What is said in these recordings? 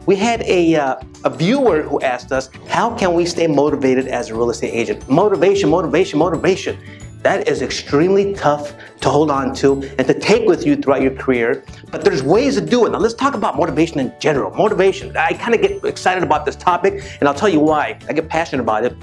We had a viewer who asked us, how can we stay motivated as a real estate agent? Motivation, motivation, motivation. That is extremely tough to hold on to and to take with you throughout your career, but there's ways to do it. Now let's talk about motivation in general. Motivation, I kind of get excited about this topic, and I'll tell you why. I get passionate about it.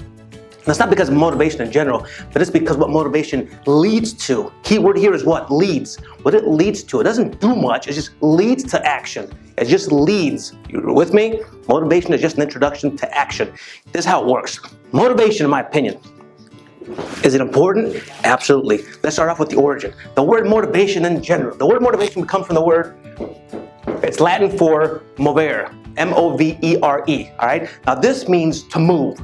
That's not because of motivation in general, but it's because what motivation leads to. Key word here is what? Leads. What it leads to. It doesn't do much, it just leads to action. It just leads. You're with me? Motivation is just an introduction to action. This is how it works. Motivation, in my opinion, is it important? Absolutely. Let's start off with the origin. The word motivation in general. The word motivation comes from the word, it's Latin for movere, M-O-V-E-R-E, all right? Now this means to move.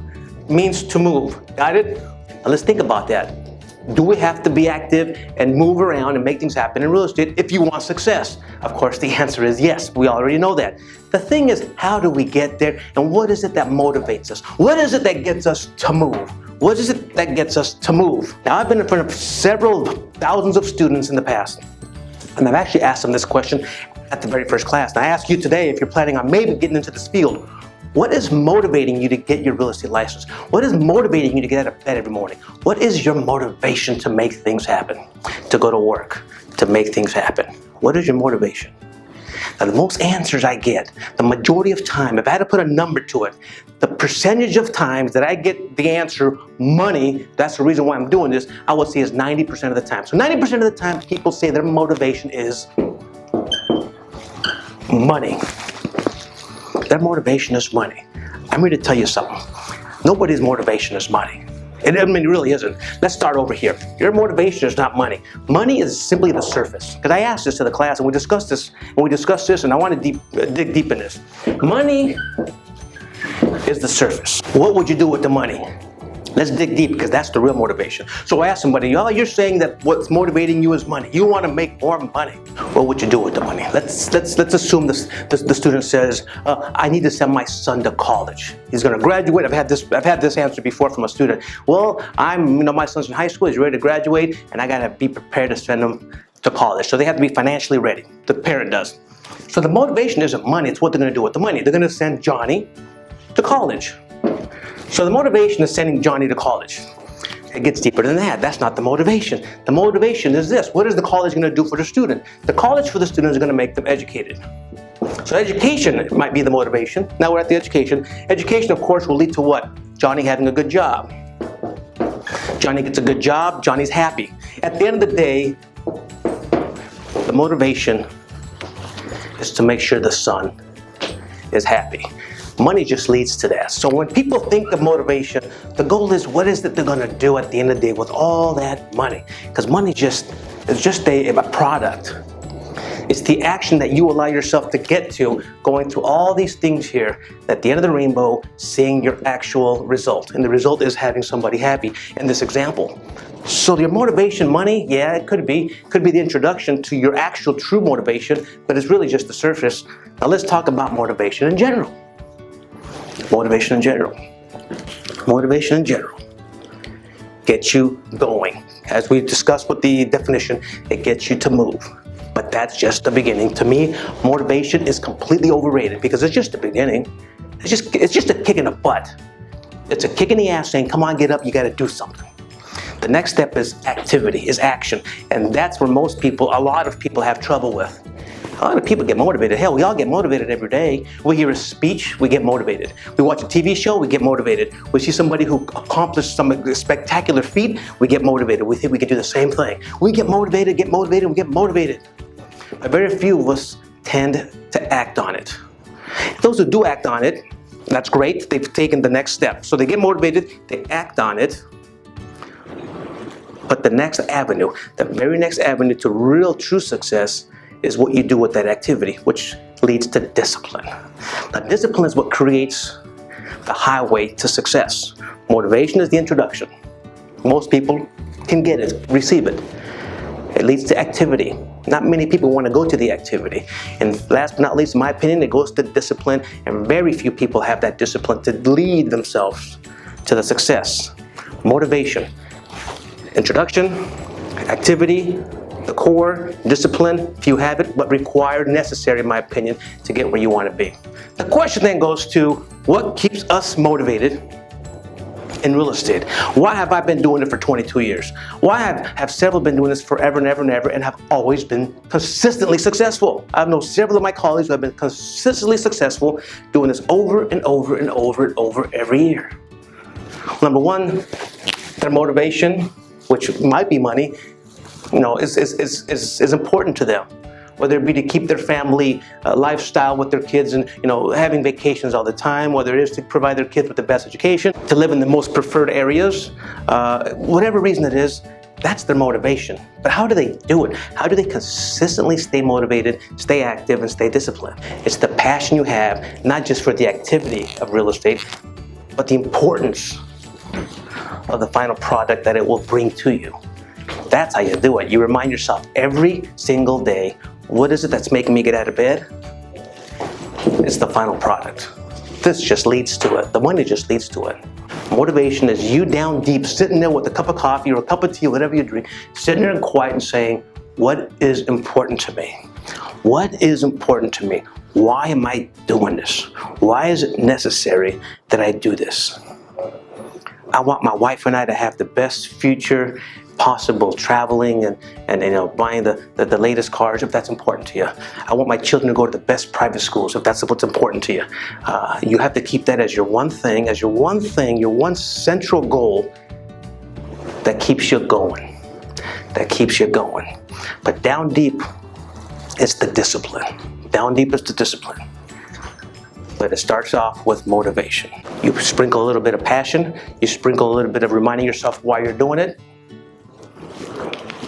Means to move. Got it? Now let's think about that. Do we have to be active and move around and make things happen in real estate if you want success? Of course, the answer is yes. We already know that. The thing is, how do we get there, and what is it that motivates us? What is it that gets us to move? What is it that gets us to move? Now, I've been in front of several thousands of students in the past, and I've actually asked them this question at the very first class. And I ask you today, if you're planning on maybe getting into this field, what is motivating you to get your real estate license? What is motivating you to get out of bed every morning? What is your motivation to make things happen? To go to work, to make things happen? What is your motivation? Now, the most answers I get, the majority of time, if I had to put a number to it, the percentage of times that I get the answer, money, that's the reason why I'm doing this, I would say is 90% of the time. So 90% of the time, people say their motivation is money. Their motivation is money. I'm here to tell you something. Nobody's motivation is money. It really isn't. Let's start over here. Your motivation is not money. Money is simply the surface. Because I asked this to the class, and we discussed this, and I want to dig deep in this. Money is the surface. What would you do with the money? Let's dig deep, because that's the real motivation. So I asked somebody, oh, you're saying that what's motivating you is money. You want to make more money. What would you do with the money? Let's assume the student says, I need to send my son to college. He's going to graduate. I've had this answer before from a student. Well, my son's in high school. He's ready to graduate, and I got to be prepared to send him to college. So they have to be financially ready. The parent does. So the motivation isn't money. It's what they're going to do with the money. They're going to send Johnny to college. So the motivation is sending Johnny to college. It gets deeper than that. That's not the motivation. The motivation is this. What is the college going to do for the student? The college for the student is going to make them educated. So education might be the motivation. Now we're at the education. Education, of course, will lead to what? Johnny having a good job. Johnny gets a good job. Johnny's happy. At the end of the day, the motivation is to make sure the son is happy. Money just leads to that. So when people think of motivation, the goal is, what is it they're going to do at the end of the day with all that money? Because money is just a product. It's the action that you allow yourself to get to, going through all these things here, at the end of the rainbow, seeing your actual result. And the result is having somebody happy in this example. So your motivation, money, yeah, it could be the introduction to your actual true motivation, but it's really just the surface. Now let's talk about motivation in general. Motivation in general. Motivation in general gets you going. As we discussed with the definition, it gets you to move. But that's just the beginning. To me, motivation is completely overrated because it's just the beginning. It's just a kick in the butt. It's a kick in the ass saying, come on, get up, you got to do something. The next step is activity, is action. And that's where a lot of people have trouble with. A lot of people get motivated. Hell, we all get motivated every day. We hear a speech, we get motivated. We watch a TV show, we get motivated. We see somebody who accomplished some spectacular feat, we get motivated. We think we can do the same thing. We get motivated, we get motivated. But very few of us tend to act on it. Those who do act on it, that's great. They've taken the next step. So they get motivated, they act on it. But the next avenue, the very next avenue to real true success is what you do with that activity, which leads to discipline. Now, discipline is what creates the highway to success. Motivation is the introduction. Most people can get it, receive it. It leads to activity. Not many people want to go to the activity. And last but not least, in my opinion, it goes to discipline, and very few people have that discipline to lead themselves to the success. Motivation, introduction, activity, The core, discipline, if you have it, but required, necessary, in my opinion, to get where you want to be. The question then goes to, what keeps us motivated in real estate? Why have I been doing it for 22 years? Why have several been doing this forever and ever and ever and have always been consistently successful? I know several of my colleagues who have been consistently successful doing this over and over and over and over every year. Number one, their motivation, which might be money, is important to them. Whether it be to keep their family lifestyle with their kids and having vacations all the time, whether it is to provide their kids with the best education, to live in the most preferred areas, whatever reason it is, that's their motivation. But how do they do it? How do they consistently stay motivated, stay active, and stay disciplined? It's the passion you have, not just for the activity of real estate, but the importance of the final product that it will bring to you. That's how you do it. You remind yourself every single day, what is it that's making me get out of bed? It's the final product. This just leads to it. The money just leads to it. Motivation is you down deep, sitting there with a cup of coffee or a cup of tea, whatever you drink, sitting there and quiet and saying, what is important to me? What is important to me? Why am I doing this? Why is it necessary that I do this? I want my wife and I to have the best future possible, traveling and buying the latest cars, if that's important to you. I want my children to go to the best private schools, if that's what's important to you. You have to keep that as your one thing, your one central goal that keeps you going, But down deep, it's the discipline. Down deep is the discipline. But it starts off with motivation. You sprinkle a little bit of passion, you sprinkle a little bit of reminding yourself why you're doing it,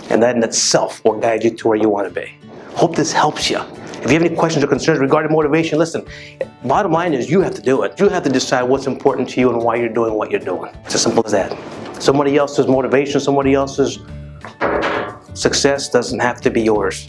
and that in itself will guide you to where you want to be. Hope this helps you. If you have any questions or concerns regarding motivation, listen, bottom line is you have to do it. You have to decide what's important to you and why you're doing what you're doing. It's as simple as that. Somebody else's motivation, somebody else's success doesn't have to be yours.